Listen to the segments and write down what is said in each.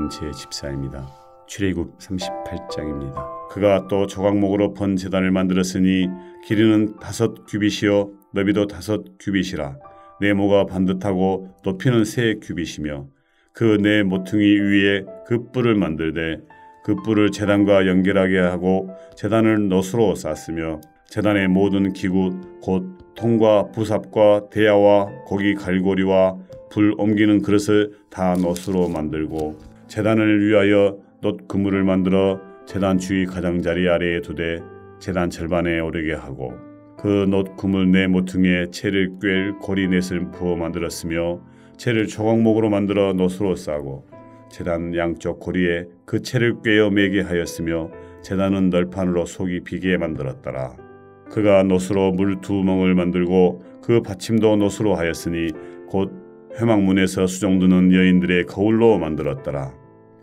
있는 제 집사입니다. 출애굽 38장입니다. 그가 또 조각목으로 번 제단을 만들었으니 길이는 5규빗이요 너비도 5규빗이라 네모가 반듯하고 높이는 3규빗이며 그 네 모퉁이 위에 그 뿔을 만들되 그 뿔을 제단과 연결하게 하고 제단을 놋으로 쌌으며 제단의 모든 기구 곧 통과 부삽과 대야와 고기 갈고리와 불 옮기는 그릇을 다 놋으로 만들고 제단을 위하여 놋 그물을 만들어 제단 주위 가장자리 아래에 두되 제단 절반에 오르게 하고 그 놋 그물 네 모퉁이에 채를 꿰 고리넷을 부어 만들었으며 채를 조각목으로 만들어 놋으로 싸고 제단 양쪽 고리에 그 채를 꿰어 매게 하였으며 제단은 널판으로 속이 비게 만들었더라. 그가 놋으로 물 2멍을 만들고 그 받침도 놋으로 하였으니 곧 회막문에서 수종드는 여인들의 거울로 만들었더라.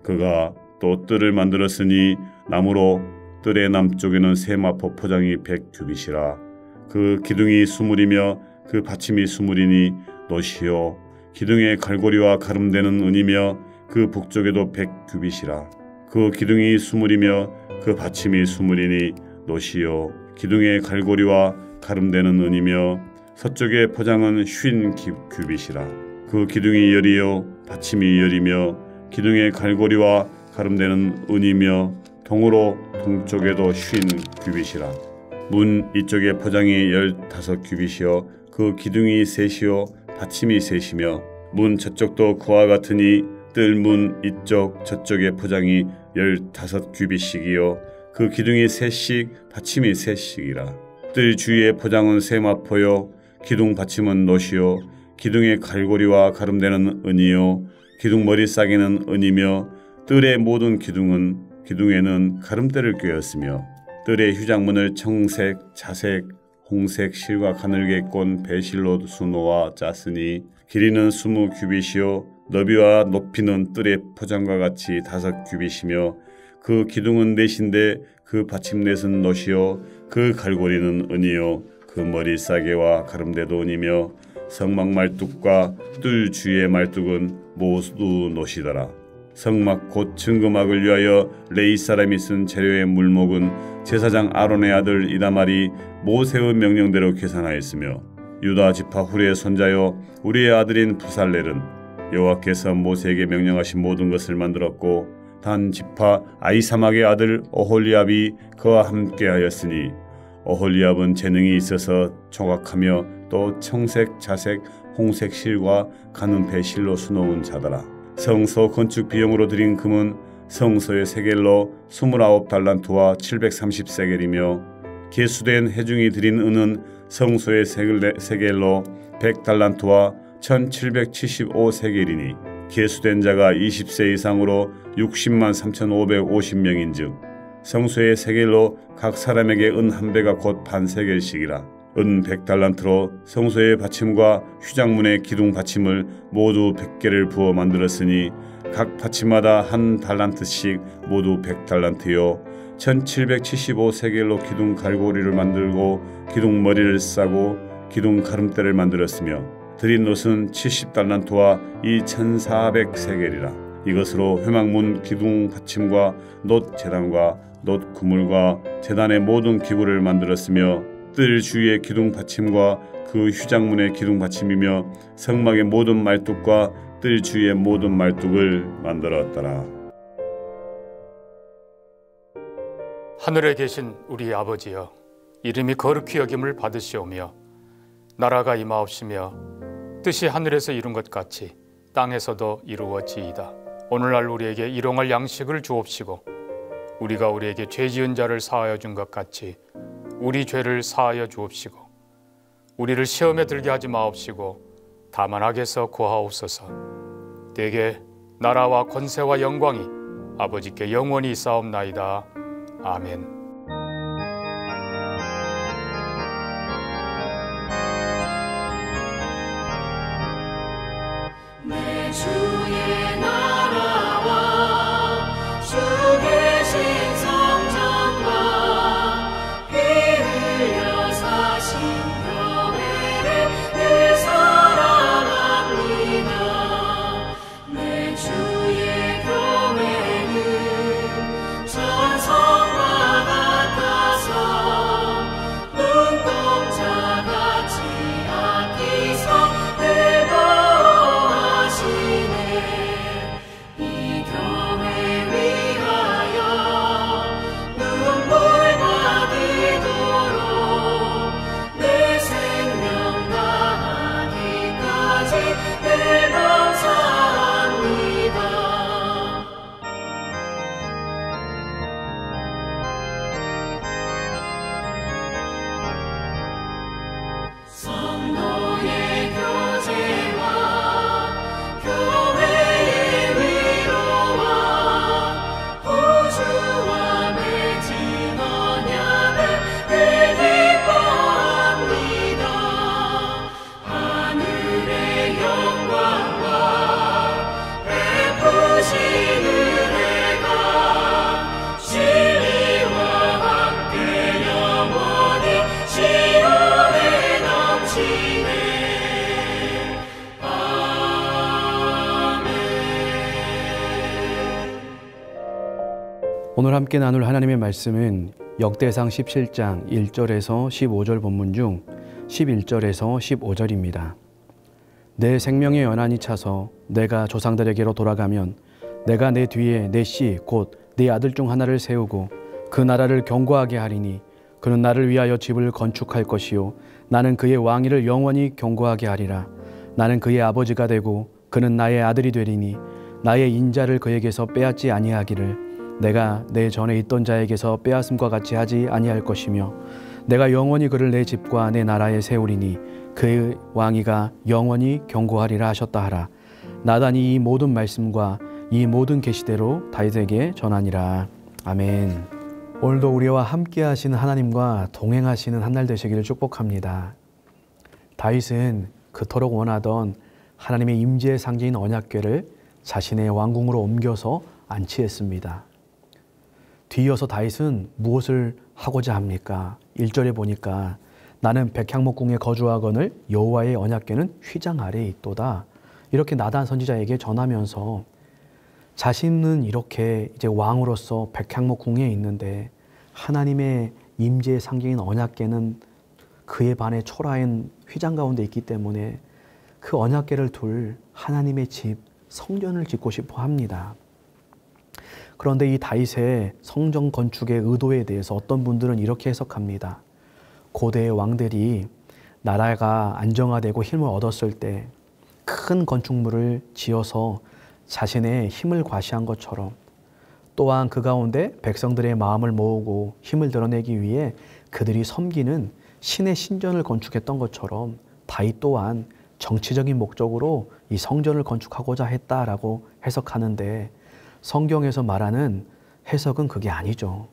그가 또 뜰을 만들었으니 나무로 뜰의 남쪽에는 세마포 포장이 100규빗이라 그 기둥이 20이며 그 받침이 20이니 놋이요 기둥의 갈고리와 가름되는 은이며 그 북쪽에도 100규빗이라 그 기둥이 20이며 그 받침이 20이니 놋이요 기둥의 갈고리와 가름되는 은이며 서쪽의 포장은 50규빗이라 그 기둥이 열이요 받침이 열이며 기둥의 갈고리와 가름되는 은이며 동으로 동쪽에도 50규빗이라 문 이쪽의 포장이 15규빗이요 그 기둥이 셋이요 받침이 셋이며 문 저쪽도 그와 같으니 뜰 문 이쪽 저쪽의 포장이 15규빗씩이요 그 기둥이 셋씩 받침이 셋씩이라 뜰 주위의 포장은 세마포요 기둥 받침은 놋이요 기둥의 갈고리와 가름되는 은이요 기둥 머리 싸기는 은이며 뜰의 모든 기둥에는 가름대를 꿰었으며 뜰의 휴장문을 청색, 자색, 홍색 실과 가늘게 꼰 배실로 수놓아 짰으니 길이는 20규빗이요 너비와 높이는 뜰의 포장과 같이 5규빗이며 그 기둥은 넷인데 그 받침넷은 놋이요 그 갈고리는 은이요 그 머리 싸개와 가름대도 은이며 성막 말뚝과 뜰 주위의 말뚝은 모두 놋이더라. 성막 곧 증거막을 위하여 레위 사람이 쓴 재료의 물목은 제사장 아론의 아들 이다말이 모세의 명령대로 계산하였으며 유다 지파 훌의 손자여 우리의 아들인 부살렐은 여호와께서 모세에게 명령하신 모든 것을 만들었고 단 지파 아히사막의 아들 오홀리압이 그와 함께하였으니 오홀리압은 재능이 있어서 조각하며 또 청색, 자색, 홍색 실과 가는 배실로 수놓은 자더라. 성소 건축 비용으로 들인 금은 성소의 세겔로 29달란트와 730세겔이며 계수된 회중이 들인 은은 성소의 세겔로 100달란트와 1775세겔이니 계수된 자가 20세 이상으로 60만 3,550명인즉 성소의 세겔로 각 사람에게 은 한 배가 곧 반세겔씩이라. 은 100달란트로 성소의 받침과 휴장문의 기둥 받침을 모두 100개를 부어 만들었으니 각 받침마다 한 달란트씩 모두 100달란트요 1775세겔로 기둥 갈고리를 만들고 기둥 머리를 싸고 기둥 가름대를 만들었으며 드린 놋은 70달란트와 2400세겔이라. 이것으로 회막문 기둥 받침과 놋 제단과 놋 그물과 제단의 모든 기구를 만들었으며 뜰 주위의 기둥 받침과 그 휴장문의 기둥 받침이며 성막의 모든 말뚝과 뜰 주위의 모든 말뚝을 만들었더라. 하늘에 계신 우리 아버지여, 이름이 거룩히 여김을 받으시오며 나라가 임하옵시며 뜻이 하늘에서 이룬 것 같이 땅에서도 이루어지이다. 오늘날 우리에게 일용할 양식을 주옵시고 우리가 우리에게 죄 지은 자를 사하여 준 것 같이 우리 죄를 사하여 주옵시고 우리를 시험에 들게 하지 마옵시고 다만 악에서 구하옵소서. 대개 나라와 권세와 영광이 아버지께 영원히 있사옵나이다. 아멘. 내 주의 나라와 주 계신 성전과 피 흘려 사신 교회를 늘 사랑합니다. 내 주의 교회 오늘 함께 나눌 하나님의 말씀은 역대상 17장 1절에서 15절 본문 중 11절에서 15절입니다. 내 생명의 연한이 차서 내가 조상들에게로 돌아가면 내가 내 뒤에 내 씨 곧 네 아들 중 하나를 세우고 그 나라를 견고하게 하리니 그는 나를 위하여 집을 건축할 것이요 나는 그의 왕위를 영원히 견고하게 하리라. 나는 그의 아버지가 되고 그는 나의 아들이 되리니 나의 인자를 그에게서 빼앗지 아니하기를 내가 내 전에 있던 자에게서 빼앗음과 같이 하지 아니할 것이며 내가 영원히 그를 내 집과 내 나라에 세우리니 그의 왕위가 영원히 견고하리라 하셨다 하라. 나단이 이 모든 말씀과 이 모든 계시대로 다윗에게 전하니라. 아멘. 오늘도 우리와 함께 하시는 하나님과 동행하시는 한 날 되시기를 축복합니다. 다윗은 그토록 원하던 하나님의 임재의 상징인 언약궤를 자신의 왕궁으로 옮겨서 안치했습니다. 뒤이어서 다윗은 무엇을 하고자 합니까? 1절에 보니까 나는 백향목궁에 거주하거늘 여호와의 언약궤는 휘장 아래에 있도다. 이렇게 나단 선지자에게 전하면서 자신은 이렇게 이제 왕으로서 백향목궁에 있는데 하나님의 임재의 상징인 언약궤는 그에 반해 초라한 휘장 가운데 있기 때문에 그 언약궤를 둘 하나님의 집 성전을 짓고 싶어 합니다. 그런데 이 다윗의 성전 건축의 의도에 대해서 어떤 분들은 이렇게 해석합니다. 고대의 왕들이 나라가 안정화되고 힘을 얻었을 때 큰 건축물을 지어서 자신의 힘을 과시한 것처럼 또한 그 가운데 백성들의 마음을 모으고 힘을 드러내기 위해 그들이 섬기는 신의 신전을 건축했던 것처럼 다윗 또한 정치적인 목적으로 이 성전을 건축하고자 했다라고 해석하는데 성경에서 말하는 해석은 그게 아니죠.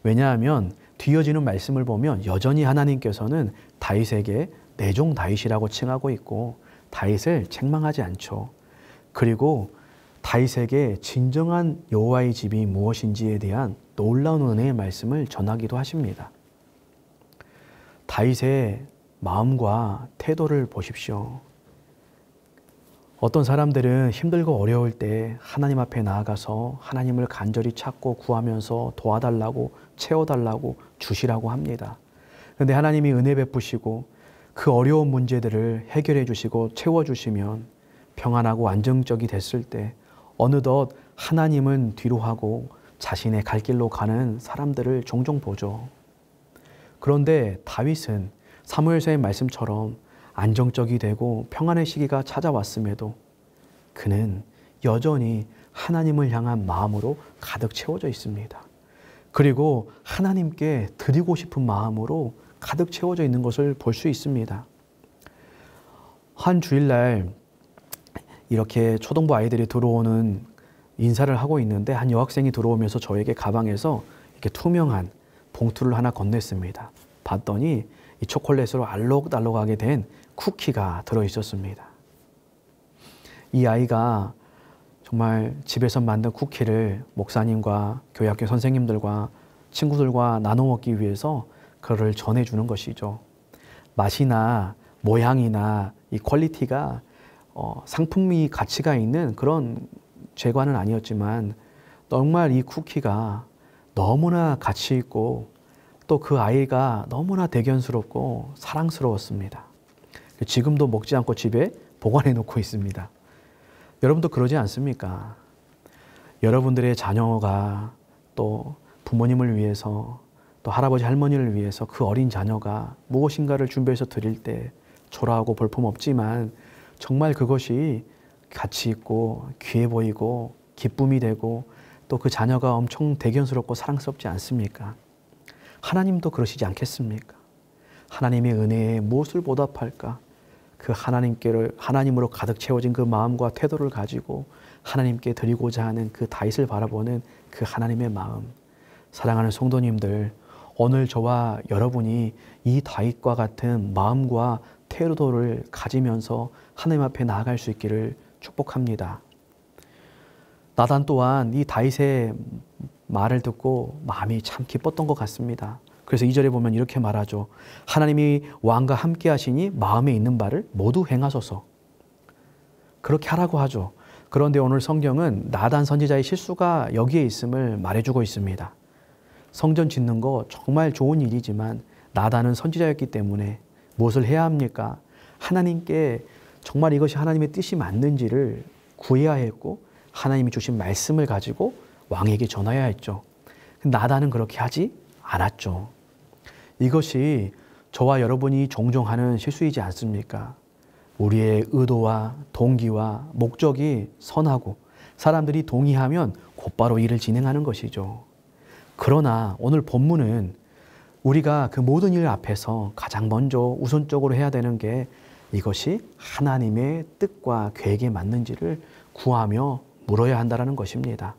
왜냐하면 뒤이어지는 말씀을 보면 여전히 하나님께서는 다윗에게 내 종 다윗이라고 칭하고 있고 다윗을 책망하지 않죠. 그리고 다윗에게 진정한 여호와의 집이 무엇인지에 대한 놀라운 은혜의 말씀을 전하기도 하십니다. 다윗의 마음과 태도를 보십시오. 어떤 사람들은 힘들고 어려울 때 하나님 앞에 나아가서 하나님을 간절히 찾고 구하면서 도와달라고 채워달라고 주시라고 합니다. 그런데 하나님이 은혜 베푸시고 그 어려운 문제들을 해결해 주시고 채워주시면 평안하고 안정적이 됐을 때 어느덧 하나님은 뒤로 하고 자신의 갈 길로 가는 사람들을 종종 보죠. 그런데 다윗은 사무엘서의 말씀처럼 안정적이 되고 평안의 시기가 찾아왔음에도 그는 여전히 하나님을 향한 마음으로 가득 채워져 있습니다. 그리고 하나님께 드리고 싶은 마음으로 가득 채워져 있는 것을 볼 수 있습니다. 한 주일날 이렇게 초등부 아이들이 들어오는 인사를 하고 있는데 한 여학생이 들어오면서 저에게 가방에서 이렇게 투명한 봉투를 하나 건넸습니다. 봤더니 이 초콜릿으로 알록달록하게 된 쿠키가 들어 있었습니다. 이 아이가 정말 집에서 만든 쿠키를 목사님과 교회학교 선생님들과 친구들과 나눠 먹기 위해서 그거를 전해주는 것이죠. 맛이나 모양이나 이 퀄리티가 상품이 가치가 있는 그런 재관은 아니었지만 정말 이 쿠키가 너무나 가치 있고 또 그 아이가 너무나 대견스럽고 사랑스러웠습니다. 지금도 먹지 않고 집에 보관해 놓고 있습니다. 여러분도 그러지 않습니까? 여러분들의 자녀가 또 부모님을 위해서 또 할아버지 할머니를 위해서 그 어린 자녀가 무엇인가를 준비해서 드릴 때 초라하고 볼품없지만 정말 그것이 가치 있고 귀해 보이고 기쁨이 되고 또 그 자녀가 엄청 대견스럽고 사랑스럽지 않습니까? 하나님도 그러시지 않겠습니까? 하나님의 은혜에 무엇을 보답할까? 그 하나님으로 가득 채워진 그 마음과 태도를 가지고 하나님께 드리고자 하는 그 다윗을 바라보는 그 하나님의 마음. 사랑하는 성도님들, 오늘 저와 여러분이 이 다윗과 같은 마음과 태도를 가지면서 하나님 앞에 나아갈 수 있기를 축복합니다. 나단 또한 이 다윗의 말을 듣고 마음이 참 기뻤던 것 같습니다. 그래서 2절에 보면 이렇게 말하죠. 하나님이 왕과 함께 하시니 마음에 있는 바를 모두 행하소서. 그렇게 하라고 하죠. 그런데 오늘 성경은 나단 선지자의 실수가 여기에 있음을 말해주고 있습니다. 성전 짓는 거 정말 좋은 일이지만 나단은 선지자였기 때문에 무엇을 해야 합니까? 하나님께 정말 이것이 하나님의 뜻이 맞는지를 구해야 했고 하나님이 주신 말씀을 가지고 왕에게 전해야 했죠. 나단은 그렇게 하지 않았죠. 이것이 저와 여러분이 종종 하는 실수이지 않습니까? 우리의 의도와 동기와 목적이 선하고 사람들이 동의하면 곧바로 일을 진행하는 것이죠. 그러나 오늘 본문은 우리가 그 모든 일 앞에서 가장 먼저 우선적으로 해야 되는 게 이것이 하나님의 뜻과 계획에 맞는지를 구하며 물어야 한다는 것입니다.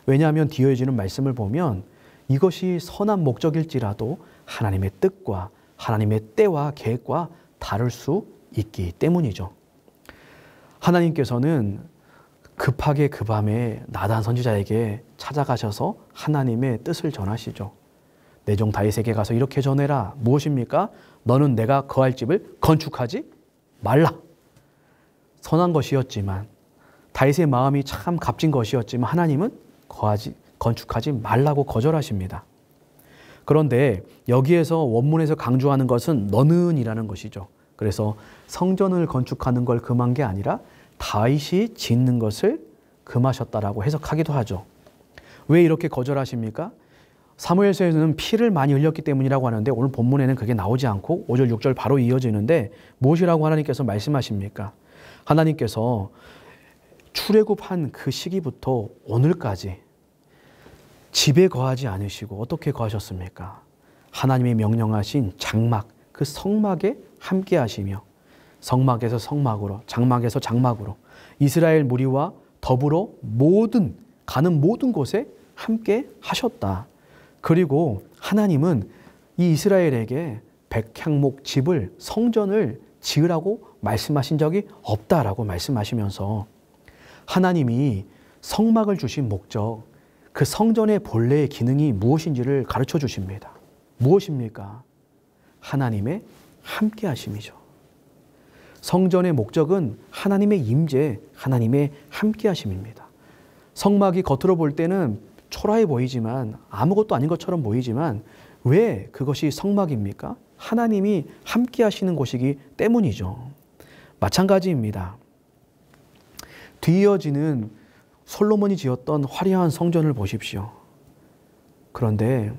왜냐하면 뒤에 이어지는 말씀을 보면 이것이 선한 목적일지라도 하나님의 뜻과 하나님의 때와 계획과 다를 수 있기 때문이죠. 하나님께서는 급하게 그 밤에 나단 선지자에게 찾아가셔서 하나님의 뜻을 전하시죠. 내 종 다윗에게 가서 이렇게 전해라. 무엇입니까? 너는 내가 거할 집을 건축하지 말라. 선한 것이었지만 다윗의 마음이 참 값진 것이었지만 하나님은 건축하지 말라고 거절하십니다. 그런데 여기에서 원문에서 강조하는 것은 너는이라는 것이죠. 그래서 성전을 건축하는 걸 금한 게 아니라 다윗이 짓는 것을 금하셨다라고 해석하기도 하죠. 왜 이렇게 거절하십니까? 사무엘서에서는 피를 많이 흘렸기 때문이라고 하는데 오늘 본문에는 그게 나오지 않고 5절, 6절 바로 이어지는데 무엇이라고 하나님께서 말씀하십니까? 하나님께서 출애굽한 그 시기부터 오늘까지 집에 거하지 않으시고 어떻게 거하셨습니까? 하나님이 명령하신 장막, 그 성막에 함께 하시며 성막에서 성막으로, 장막에서 장막으로 이스라엘 무리와 더불어 가는 모든 곳에 함께 하셨다. 그리고 하나님은 이 이스라엘에게 백향목 집을, 성전을 지으라고 말씀하신 적이 없다라고 말씀하시면서 하나님이 성막을 주신 목적, 그 성전의 본래의 기능이 무엇인지를 가르쳐 주십니다. 무엇입니까? 하나님의 함께 하심이죠. 성전의 목적은 하나님의 임재, 하나님의 함께 하심입니다. 성막이 겉으로 볼 때는 초라해 보이지만 아무것도 아닌 것처럼 보이지만 왜 그것이 성막입니까? 하나님이 함께 하시는 곳이기 때문이죠. 마찬가지입니다. 뒤이어지는 솔로몬이 지었던 화려한 성전을 보십시오. 그런데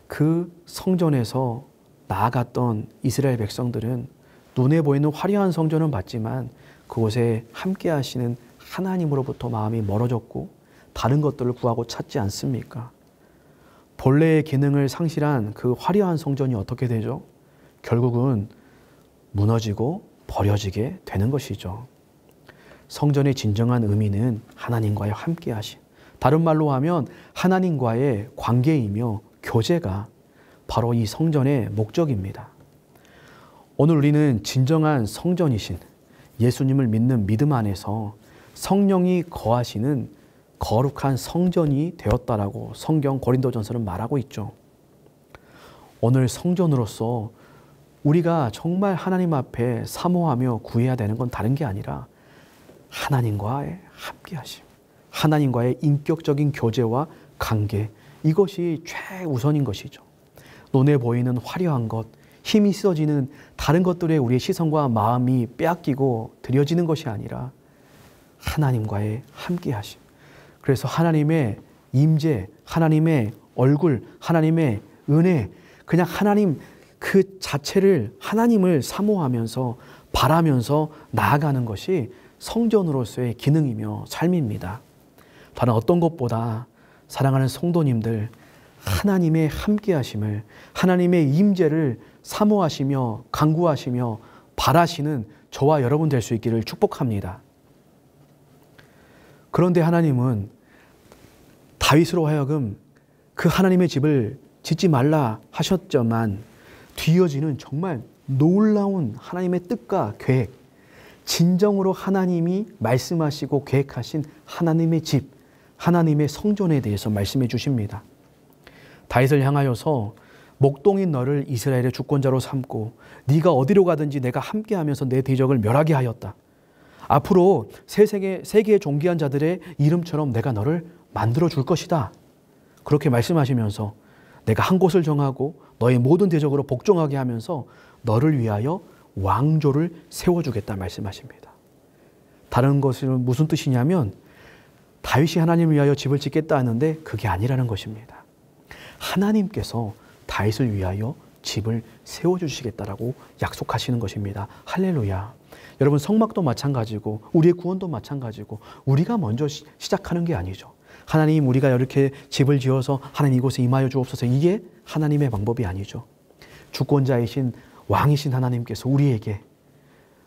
그 성전에서 나아갔던 이스라엘 백성들은 눈에 보이는 화려한 성전은 봤지만 그곳에 함께 하시는 하나님으로부터 마음이 멀어졌고 다른 것들을 구하고 찾지 않습니까? 본래의 기능을 상실한 그 화려한 성전이 어떻게 되죠? 결국은 무너지고 버려지게 되는 것이죠. 성전의 진정한 의미는 하나님과의 함께 하심. 다른 말로 하면 하나님과의 관계이며 교제가 바로 이 성전의 목적입니다. 오늘 우리는 진정한 성전이신 예수님을 믿는 믿음 안에서 성령이 거하시는 거룩한 성전이 되었다라고 성경 고린도전서는 말하고 있죠. 오늘 성전으로서 우리가 정말 하나님 앞에 사모하며 구해야 되는 건 다른 게 아니라 하나님과의 함께하심, 하나님과의 인격적인 교제와 관계, 이것이 최우선인 것이죠. 눈에 보이는 화려한 것, 힘이 쏟아지는 다른 것들에 우리의 시선과 마음이 빼앗기고 들여지는 것이 아니라 하나님과의 함께하심. 그래서 하나님의 임재, 하나님의 얼굴, 하나님의 은혜, 그냥 하나님 그 자체를, 하나님을 사모하면서 바라면서 나아가는 것이 성전으로서의 기능이며 삶입니다. 다른 어떤 것보다 사랑하는 성도님들, 하나님의 함께하심을, 하나님의 임재를 사모하시며 간구하시며 바라시는 저와 여러분 될 수 있기를 축복합니다. 그런데 하나님은 다윗으로 하여금 그 하나님의 집을 짓지 말라 하셨지만 뒤이어지는 정말 놀라운 하나님의 뜻과 계획, 진정으로 하나님이 말씀하시고 계획하신 하나님의 집, 하나님의 성전에 대해서 말씀해 주십니다. 다윗을 향하여서 목동인 너를 이스라엘의 주권자로 삼고 네가 어디로 가든지 내가 함께하면서 내 대적을 멸하게 하였다. 앞으로 세계의 존귀한 자들의 이름처럼 내가 너를 만들어 줄 것이다. 그렇게 말씀하시면서 내가 한 곳을 정하고 너의 모든 대적으로 복종하게 하면서 너를 위하여 왕조를 세워주겠다 말씀하십니다. 다른 것은 무슨 뜻이냐면 다윗이 하나님을 위하여 집을 짓겠다 하는데 그게 아니라는 것입니다. 하나님께서 다윗을 위하여 집을 세워주시겠다라고 약속하시는 것입니다. 할렐루야. 여러분, 성막도 마찬가지고 우리의 구원도 마찬가지고 우리가 먼저 시작하는 게 아니죠. 하나님, 우리가 이렇게 집을 지어서 하나님 이곳에 임하여 주옵소서, 이게 하나님의 방법이 아니죠. 주권자이신 왕이신 하나님께서 우리에게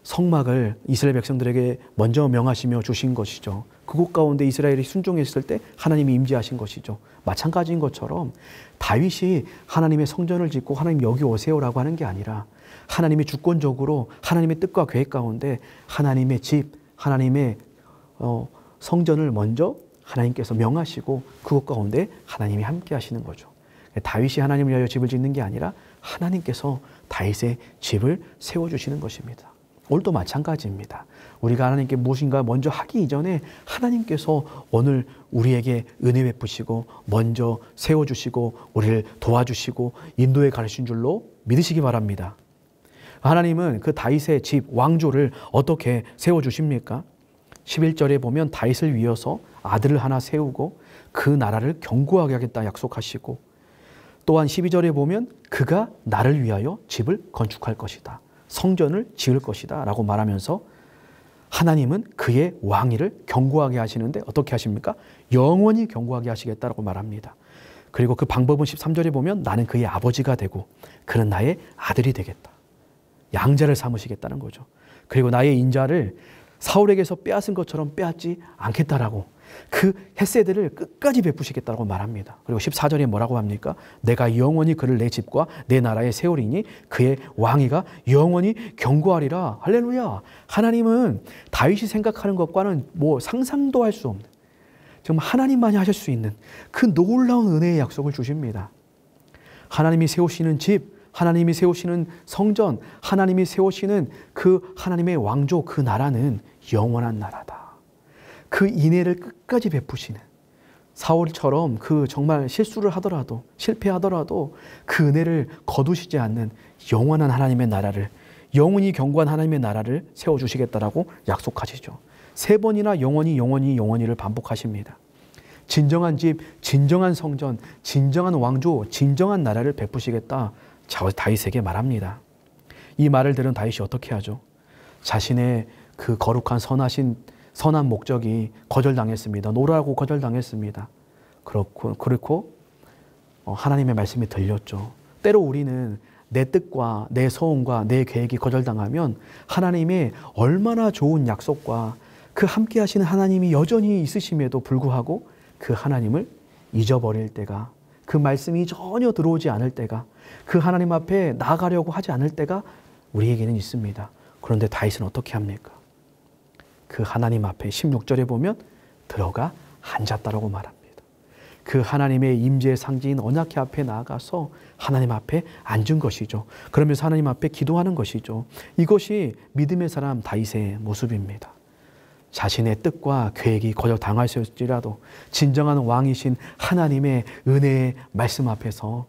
성막을 이스라엘 백성들에게 먼저 명하시며 주신 것이죠. 그곳 가운데 이스라엘이 순종했을 때 하나님이 임재하신 것이죠. 마찬가지인 것처럼 다윗이 하나님의 성전을 짓고 하나님 여기 오세요라고 하는 게 아니라 하나님이 주권적으로 하나님의 뜻과 계획 가운데 하나님의 집, 하나님의 성전을 먼저 하나님께서 명하시고 그것 가운데 하나님이 함께 하시는 거죠. 다윗이 하나님을 위하여 집을 짓는 게 아니라 하나님께서 다윗의 집을 세워주시는 것입니다. 오늘도 마찬가지입니다. 우리가 하나님께 무엇인가 먼저 하기 이전에 하나님께서 오늘 우리에게 은혜 베푸시고 먼저 세워주시고 우리를 도와주시고 인도해 가르친 줄로 믿으시기 바랍니다. 하나님은 그 다윗의 집 왕조를 어떻게 세워주십니까? 11절에 보면 다윗을 위해서 아들을 하나 세우고 그 나라를 견고하게 하겠다 약속하시고, 또한 12절에 보면 그가 나를 위하여 집을 건축할 것이다, 성전을 지을 것이다 라고 말하면서 하나님은 그의 왕위를 견고하게 하시는데 어떻게 하십니까? 영원히 견고하게 하시겠다라고 말합니다. 그리고 그 방법은 13절에 보면 나는 그의 아버지가 되고 그는 나의 아들이 되겠다. 양자를 삼으시겠다는 거죠. 그리고 나의 인자를 사울에게서 빼앗은 것처럼 빼앗지 않겠다라고 그 헷세들을 끝까지 베푸시겠다고 말합니다. 그리고 14절에 뭐라고 합니까? 내가 영원히 그를 내 집과 내 나라에 세우리니 그의 왕위가 영원히 견고하리라. 할렐루야. 하나님은 다윗이 생각하는 것과는 뭐 상상도 할 수 없는, 정말 하나님만이 하실 수 있는 그 놀라운 은혜의 약속을 주십니다. 하나님이 세우시는 집, 하나님이 세우시는 성전, 하나님이 세우시는 그 하나님의 왕조, 그 나라는 영원한 나라다. 그 인애를 끝까지 베푸시는, 사울처럼 그 정말 실수를 하더라도 실패하더라도 그 은혜를 거두시지 않는 영원한 하나님의 나라를, 영원히 견고한 하나님의 나라를 세워주시겠다라고 약속하시죠. 3번이나 영원히 영원히 영원히를 반복하십니다. 진정한 집, 진정한 성전, 진정한 왕조, 진정한 나라를 베푸시겠다 다윗에게 말합니다. 이 말을 들은 다윗이 어떻게 하죠? 자신의 그 거룩한 선한 목적이 거절당했습니다. 노라고 거절당했습니다. 그렇고 하나님의 말씀이 들렸죠. 때로 우리는 내 뜻과 내 소원과 내 계획이 거절당하면 하나님의 얼마나 좋은 약속과 그 함께 하시는 하나님이 여전히 있으심에도 불구하고 그 하나님을 잊어버릴 때가, 그 말씀이 전혀 들어오지 않을 때가, 그 하나님 앞에 나아가려고 하지 않을 때가 우리에게는 있습니다. 그런데 다윗은 어떻게 합니까? 그 하나님 앞에 16절에 보면 들어가 앉았다라고 말합니다. 그 하나님의 임재의 상징인 언약궤 앞에 나아가서 하나님 앞에 앉은 것이죠. 그러면서 하나님 앞에 기도하는 것이죠. 이것이 믿음의 사람 다윗의 모습입니다. 자신의 뜻과 계획이 거절당할지라도 진정한 왕이신 하나님의 은혜의 말씀 앞에서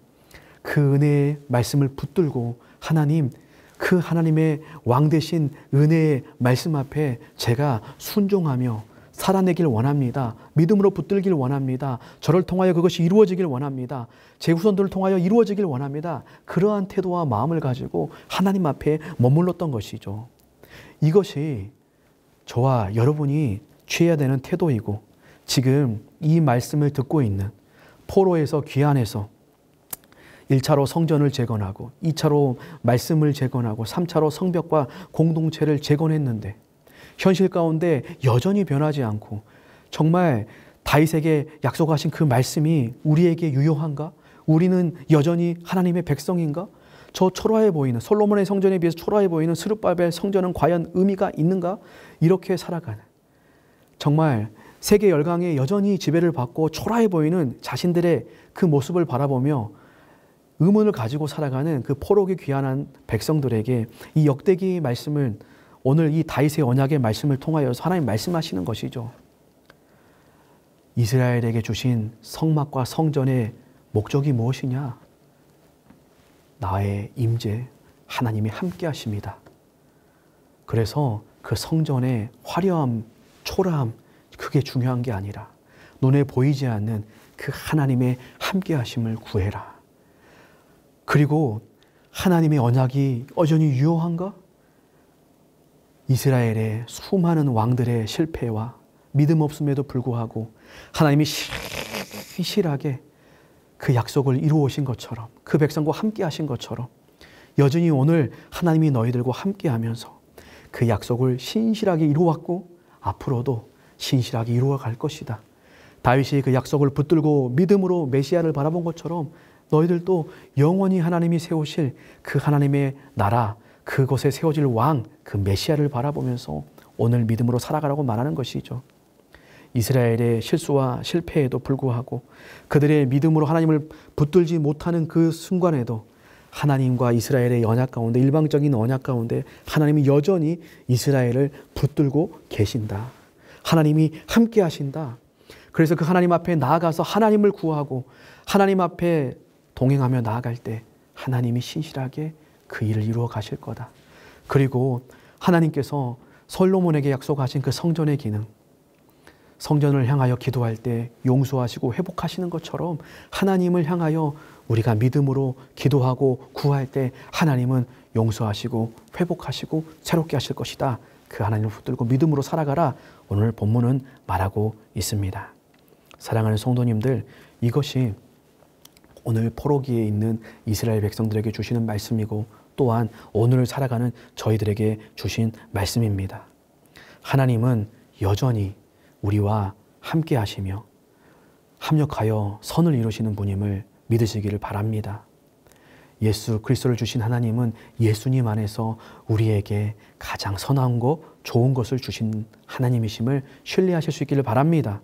그 은혜의 말씀을 붙들고 하나님, 그 하나님의 왕 되신 은혜의 말씀 앞에 제가 순종하며 살아내길 원합니다. 믿음으로 붙들길 원합니다. 저를 통하여 그것이 이루어지길 원합니다. 제 후손들을 통하여 이루어지길 원합니다. 그러한 태도와 마음을 가지고 하나님 앞에 머물렀던 것이죠. 이것이 저와 여러분이 취해야 되는 태도이고, 지금 이 말씀을 듣고 있는 포로에서 귀환해서 1차로 성전을 재건하고 2차로 말씀을 재건하고 3차로 성벽과 공동체를 재건했는데 현실 가운데 여전히 변하지 않고 정말 다윗에게 약속하신 그 말씀이 우리에게 유효한가? 우리는 여전히 하나님의 백성인가? 저 초라해 보이는, 솔로몬의 성전에 비해서 초라해 보이는 스룹바벨 성전은 과연 의미가 있는가? 이렇게 살아가는, 정말 세계 열강에 여전히 지배를 받고 초라해 보이는 자신들의 그 모습을 바라보며 의문을 가지고 살아가는 그 포로기 귀환한 백성들에게 이 역대기 말씀을 오늘 이 다윗의 언약의 말씀을 통하여서 하나님 말씀하시는 것이죠. 이스라엘에게 주신 성막과 성전의 목적이 무엇이냐? 나의 임재, 하나님이 함께 하십니다. 그래서 그 성전의 화려함, 초라함, 그게 중요한 게 아니라 눈에 보이지 않는 그 하나님의 함께 하심을 구해라. 그리고 하나님의 언약이 여전히 유효한가? 이스라엘의 수많은 왕들의 실패와 믿음 없음에도 불구하고 하나님이 신실하게 그 약속을 이루어오신 것처럼, 그 백성과 함께 하신 것처럼 여전히 오늘 하나님이 너희들과 함께 하면서 그 약속을 신실하게 이루어왔고 앞으로도 신실하게 이루어갈 것이다. 다윗이 그 약속을 붙들고 믿음으로 메시아를 바라본 것처럼 너희들도 영원히 하나님이 세우실 그 하나님의 나라, 그곳에 세워질 왕, 그 메시아를 바라보면서 오늘 믿음으로 살아가라고 말하는 것이죠. 이스라엘의 실수와 실패에도 불구하고 그들의 믿음으로 하나님을 붙들지 못하는 그 순간에도 하나님과 이스라엘의 언약 가운데, 일방적인 언약 가운데 하나님이 여전히 이스라엘을 붙들고 계신다. 하나님이 함께 하신다. 그래서 그 하나님 앞에 나아가서 하나님을 구하고 하나님 앞에 동행하며 나아갈 때 하나님이 신실하게 그 일을 이루어 가실 거다. 그리고 하나님께서 솔로몬에게 약속하신 그 성전의 기능, 성전을 향하여 기도할 때 용서하시고 회복하시는 것처럼 하나님을 향하여 우리가 믿음으로 기도하고 구할 때 하나님은 용서하시고 회복하시고 새롭게 하실 것이다. 그 하나님을 붙들고 믿음으로 살아가라. 오늘 본문은 말하고 있습니다. 사랑하는 성도님들, 이것이 오늘 포로기에 있는 이스라엘 백성들에게 주시는 말씀이고 또한 오늘을 살아가는 저희들에게 주신 말씀입니다. 하나님은 여전히 우리와 함께 하시며 합력하여 선을 이루시는 분임을 믿으시기를 바랍니다. 예수 그리스도를 주신 하나님은 예수님 안에서 우리에게 가장 선한 것, 좋은 것을 주신 하나님이심을 신뢰하실 수 있기를 바랍니다.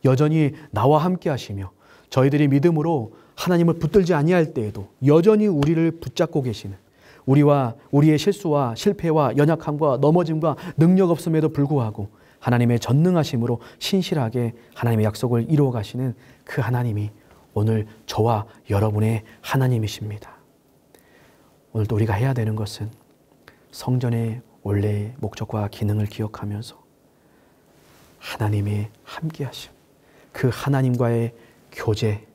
여전히 나와 함께 하시며 저희들이 믿음으로 하나님을 붙들지 아니할 때에도 여전히 우리를 붙잡고 계시는, 우리와 우리의 실수와 실패와 연약함과 넘어짐과 능력 없음에도 불구하고 하나님의 전능하심으로 신실하게 하나님의 약속을 이루어 가시는 그 하나님이 오늘 저와 여러분의 하나님이십니다. 오늘도 우리가 해야 되는 것은 성전의 원래의 목적과 기능을 기억하면서 하나님의 함께하심, 그 하나님과의 교제,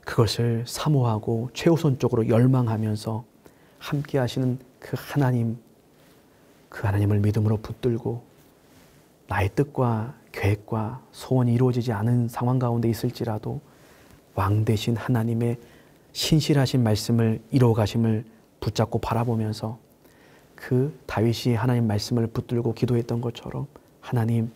그것을 사모하고 최우선적으로 열망하면서 함께하시는 그 하나님, 그 하나님을 믿음으로 붙들고 나의 뜻과 계획과 소원이 이루어지지 않은 상황 가운데 있을지라도 왕 되신 하나님의 신실하신 말씀을 이루어 가심을 붙잡고 바라보면서 그 다윗이 하나님 말씀을 붙들고 기도했던 것처럼 하나님,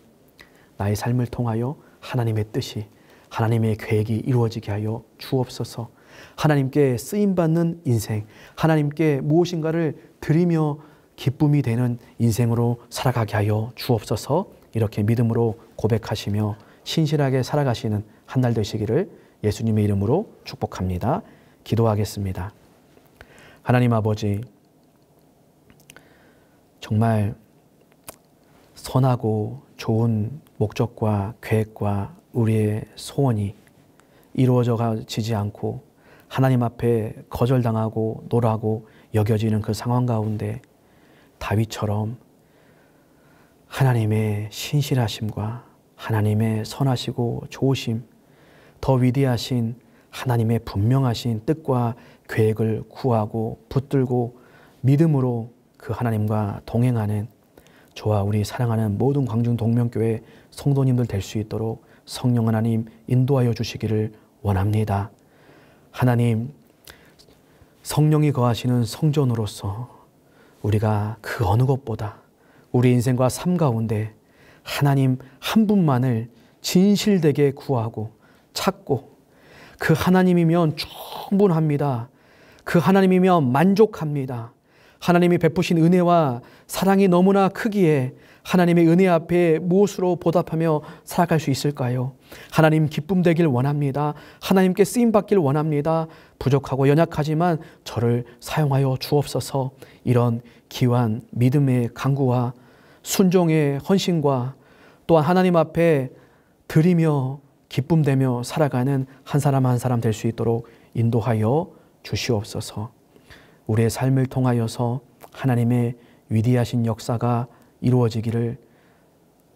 나의 삶을 통하여 하나님의 뜻이, 하나님의 계획이 이루어지게 하여 주옵소서. 하나님께 쓰임받는 인생, 하나님께 무엇인가를 드리며 기쁨이 되는 인생으로 살아가게 하여 주옵소서. 이렇게 믿음으로 고백하시며 신실하게 살아가시는 한 날 되시기를 예수님의 이름으로 축복합니다. 기도하겠습니다. 하나님 아버지, 정말 선하고 좋은 목적과 계획과 우리의 소원이 이루어지지 않고 하나님 앞에 거절당하고 노라고 여겨지는 그 상황 가운데 다윗처럼 하나님의 신실하심과 하나님의 선하시고 좋으심, 더 위대하신 하나님의 분명하신 뜻과 계획을 구하고 붙들고 믿음으로 그 하나님과 동행하는 저와 우리 사랑하는 모든 광중 동명교회 성도님들 될 수 있도록 성령 하나님 인도하여 주시기를 원합니다. 하나님, 성령이 거하시는 성전으로서 우리가 그 어느 것보다 우리 인생과 삶 가운데 하나님 한 분만을 진실되게 구하고 찾고 그 하나님이면 충분합니다. 그 하나님이면 만족합니다. 하나님이 베푸신 은혜와 사랑이 너무나 크기에 하나님의 은혜 앞에 무엇으로 보답하며 살아갈 수 있을까요? 하나님 기쁨 되길 원합니다. 하나님께 쓰임 받길 원합니다. 부족하고 연약하지만 저를 사용하여 주옵소서. 이런 귀한 믿음의 강구와 순종의 헌신과 또한 하나님 앞에 드리며 기쁨되며 살아가는 한 사람 한 사람 될 수 있도록 인도하여 주시옵소서. 우리의 삶을 통하여서 하나님의 위대하신 역사가 이루어지기를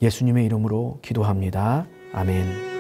예수님의 이름으로 기도합니다. 아멘.